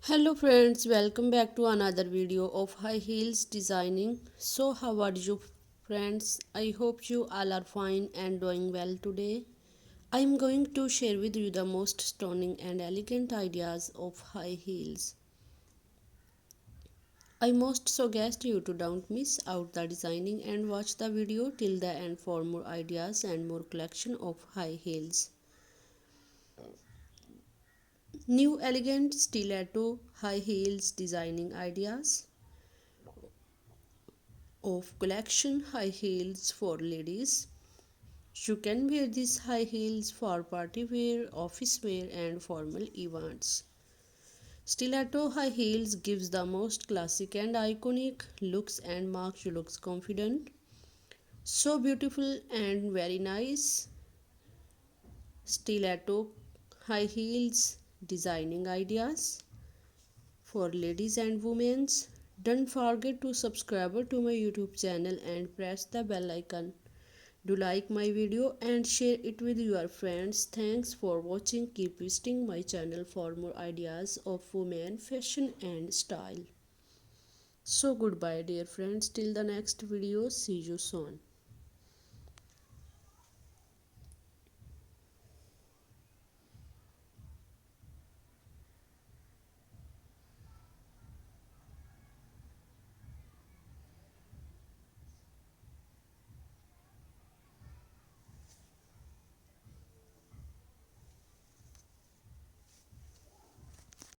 Hello friends, welcome back to another video of high heels designing. So how are you friends? I hope you all are fine and doing well today. I am going to share with you the most stunning and elegant ideas of high heels. I most suggest you to don't miss out the designing and watch the video till the end for more ideas and more collection of high heels. New elegant stiletto high heels designing ideas of collection high heels for ladies. You can wear these high heels for party wear, office wear and formal events. Stiletto high heels gives the most classic and iconic looks and makes you looks confident. So beautiful and very nice. Stiletto high heels designing ideas for ladies and women. Don't forget to subscribe to my YouTube channel and press the bell icon. Do like my video and share it with your friends. Thanks for watching. Keep visiting my channel for more ideas of women fashion and style. So goodbye dear friends, till the next video, see you soon.